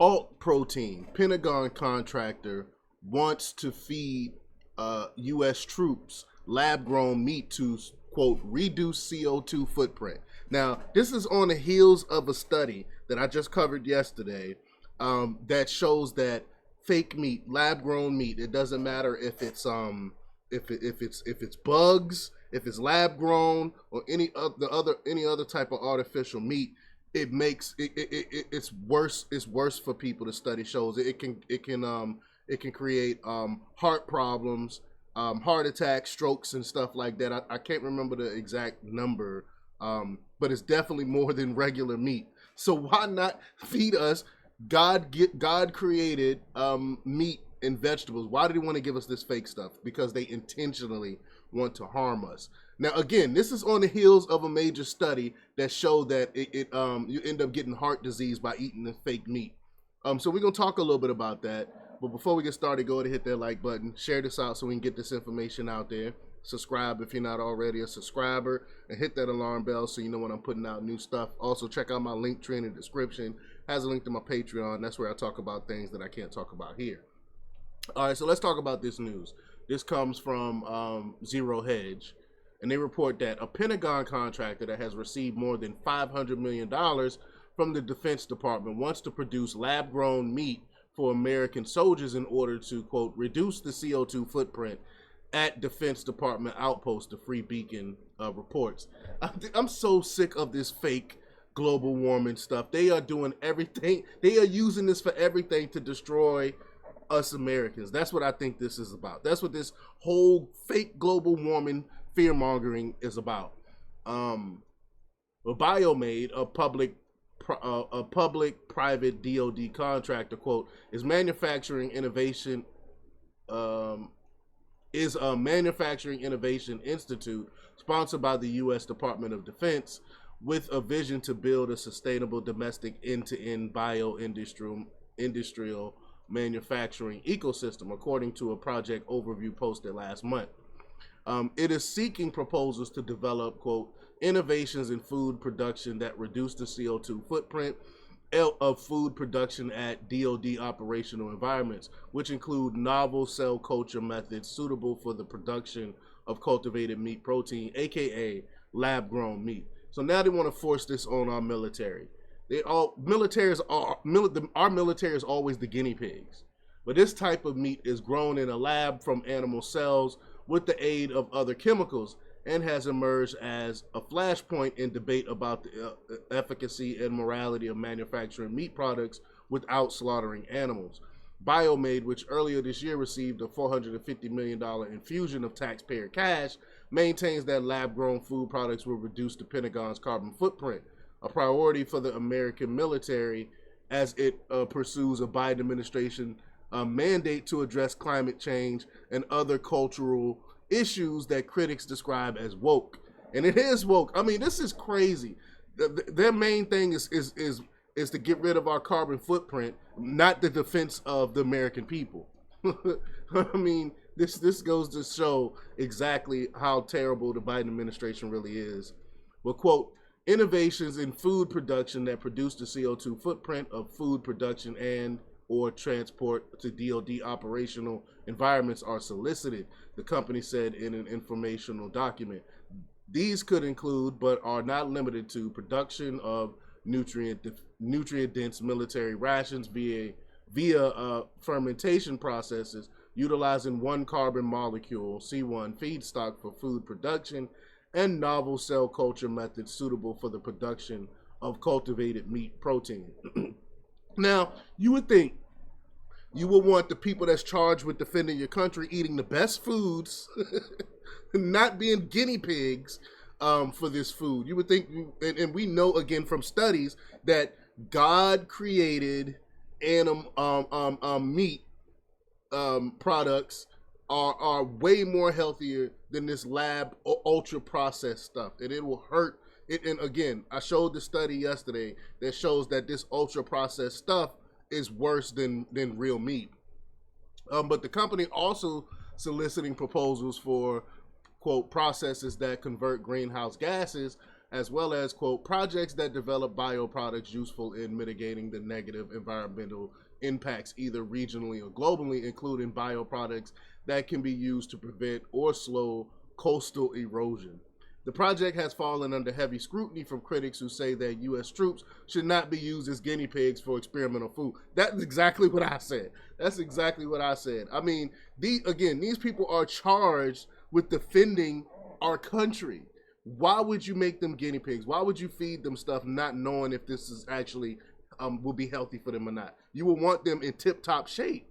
Alt protein, Pentagon contractor wants to feed U.S. troops lab-grown meat to, quote, reduce CO2 footprint. Now, this is on the heels of a study that I just covered yesterday that shows that fake meat, lab-grown meat, it doesn't matter if it's bugs, if it's lab-grown, or any other type of artificial meat. It's worse. It's worse for people. The study shows it can create heart problems, heart attacks, strokes, and stuff like that. I can't remember the exact number, but it's definitely more than regular meat. So why not feed us God created meat and vegetables? Why do they want to give us this fake stuff? Because they intentionally want to harm us. Now, again, this is on the heels of a major study that showed that you end up getting heart disease by eating the fake meat. So we're gonna talk a little bit about that. But before we get started, go ahead and hit that like button, share this out so we can get this information out there. Subscribe if you're not already a subscriber, and hit that alarm bell so you know when I'm putting out new stuff. Also, check out my link tree in the description. Has a link to my Patreon. That's where I talk about things that I can't talk about here. All right, so let's talk about this news. This comes from Zero Hedge, and they report that a Pentagon contractor that has received more than $500 million from the Defense Department wants to produce lab-grown meat for American soldiers in order to, quote, reduce the CO2 footprint at Defense Department outpost, the Free Beacon reports. I'm so sick of this fake global warming stuff. They are doing everything. They are using this for everything to destroy us Americans. That's what I think this is about. That's what this whole fake global warming fear mongering is about. Biomade, a public-private DoD contractor, quote, is a manufacturing innovation institute sponsored by the U.S. Department of Defense, with a vision to build a sustainable domestic end-to-end industrial manufacturing ecosystem, according to a project overview posted last month. It is seeking proposals to develop, quote, innovations in food production that reduce the CO2 footprint of food production at DoD operational environments, which include novel cell culture methods suitable for the production of cultivated meat protein, aka lab-grown meat. So now they want to force this on our military. Our military is always the guinea pigs, but this type of meat is grown in a lab from animal cells with the aid of other chemicals, and has emerged as a flashpoint in debate about the efficacy and morality of manufacturing meat products without slaughtering animals. Biomade, which earlier this year received a $450 million infusion of taxpayer cash, maintains that lab-grown food products will reduce the Pentagon's carbon footprint, a priority for the American military as it pursues a Biden administration mandate to address climate change and other cultural issues that critics describe as woke. And it is woke. I mean, this is crazy. Their main thing is to get rid of our carbon footprint, not the defense of the American people. I mean, this goes to show exactly how terrible the Biden administration really is. But, quote, innovations in food production that reduce the CO2 footprint of food production and or transport to DoD operational environments are solicited, the company said in an informational document. These could include, but are not limited to, production of nutrient-dense military rations via fermentation processes utilizing one carbon molecule, C1, feedstock for food production, and novel cell culture methods suitable for the production of cultivated meat protein. Now, you would think you would want the people that's charged with defending your country eating the best foods, not being guinea pigs for this food. You would think, and we know again from studies that God created meat products are way more healthier than this lab ultra processed stuff, and it will hurt. And again, I showed the study yesterday that shows that this ultra processed stuff is worse than real meat. But the company also soliciting proposals for, quote, processes that convert greenhouse gases as well as, quote, projects that develop bioproducts useful in mitigating the negative environmental impacts either regionally or globally, including bioproducts that can be used to prevent or slow coastal erosion. The project has fallen under heavy scrutiny from critics who say that U.S. troops should not be used as guinea pigs for experimental food. That's exactly what I said. That's exactly what I said. I mean, these people are charged with defending our country. Why would you make them guinea pigs? Why would you feed them stuff not knowing if this is actually will be healthy for them or not? You will want them in tip-top shape.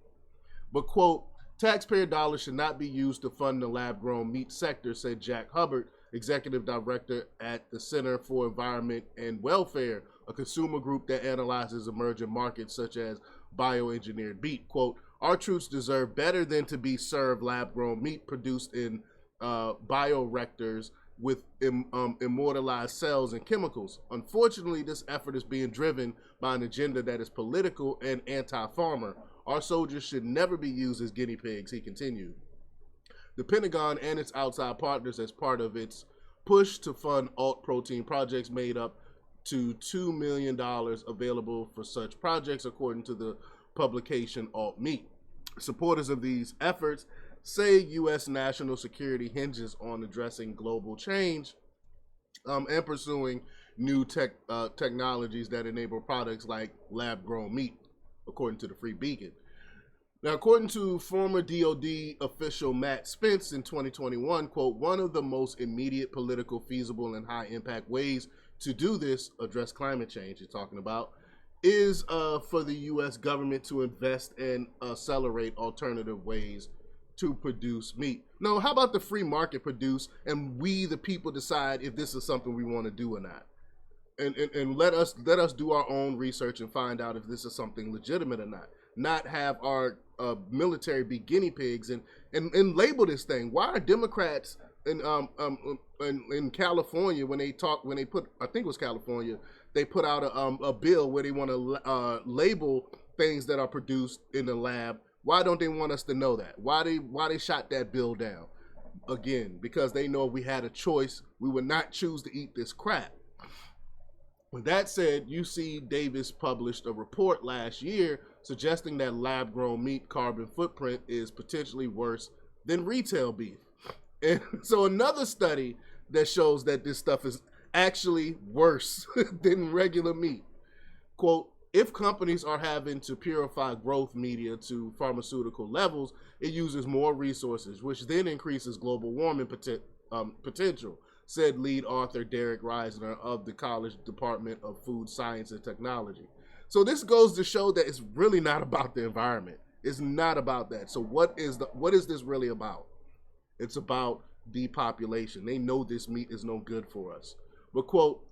But, quote, taxpayer dollars should not be used to fund the lab-grown meat sector, said Jack Hubbard, executive director at the Center for Environment and Welfare, a consumer group that analyzes emerging markets such as bioengineered meat. Quote, our troops deserve better than to be served lab-grown meat produced in bioreactors with immortalized cells and chemicals. Unfortunately, this effort is being driven by an agenda that is political and anti-farmer. Our soldiers should never be used as guinea pigs, he continued. The Pentagon and its outside partners, as part of its push to fund alt protein projects, made up to $2 million available for such projects, according to the publication Alt Meat. Supporters of these efforts say U.S. national security hinges on addressing global change and pursuing new technologies that enable products like lab-grown meat, according to the Free Beacon. Now, according to former DOD official Matt Spence in 2021, quote, one of the most immediate political, feasible, and high-impact ways to do this, address climate change, he's talking about, is for the U.S. government to invest and accelerate alternative ways to produce meat. No, how about the free market produce, and we, the people, decide if this is something we want to do or not? And let us do our own research and find out if this is something legitimate or not. Not have our military be guinea pigs and label this thing. Why are Democrats in California when they put, I think it was California, they put out a bill where they want to label things that are produced in the lab? Why don't they want us to know that? Why they shot that bill down? Again, because they know if we had a choice, we would not choose to eat this crap. With that said, UC Davis published a report last year suggesting that lab-grown meat carbon footprint is potentially worse than retail beef. And so another study that shows that this stuff is actually worse than regular meat. Quote, if companies are having to purify growth media to pharmaceutical levels, it uses more resources, which then increases global warming potential, said lead author Derek Reisner of the College Department of Food Science and Technology. So this goes to show that it's really not about the environment. It's not about that. So what is this really about? It's about depopulation. They know this meat is no good for us. But quote,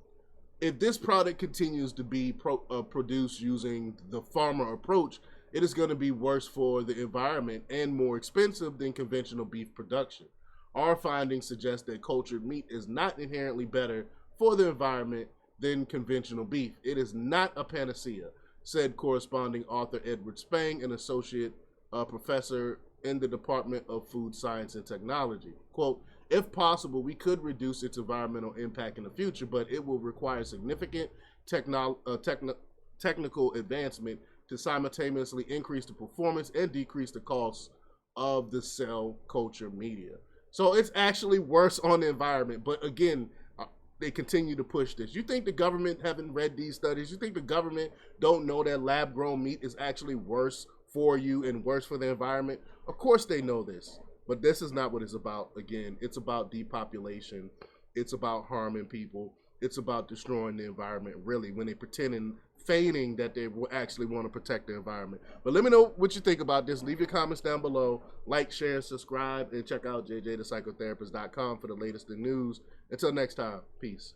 if this product continues to be produced using the farmer approach, it is going to be worse for the environment and more expensive than conventional beef production. Our findings suggest that cultured meat is not inherently better for the environment than conventional beef. It is not a panacea, said corresponding author Edward Spang, an associate professor in the Department of Food Science and Technology. Quote, if possible, we could reduce its environmental impact in the future, but it will require significant technical advancement to simultaneously increase the performance and decrease the costs of the cell culture media. So it's actually worse on the environment, but again, they continue to push this. You think the government haven't read these studies? You think the government don't know that lab-grown meat is actually worse for you and worse for the environment? Of course they know this, but this is not what it's about. Again, it's about depopulation. It's about harming people. It's about destroying the environment, really, when they're feigning that they will actually want to protect the environment. But let me know what you think about this. Leave your comments down below. Like, share, subscribe, and check out jjthepsychotherapist.com for the latest in news. Until next time, peace.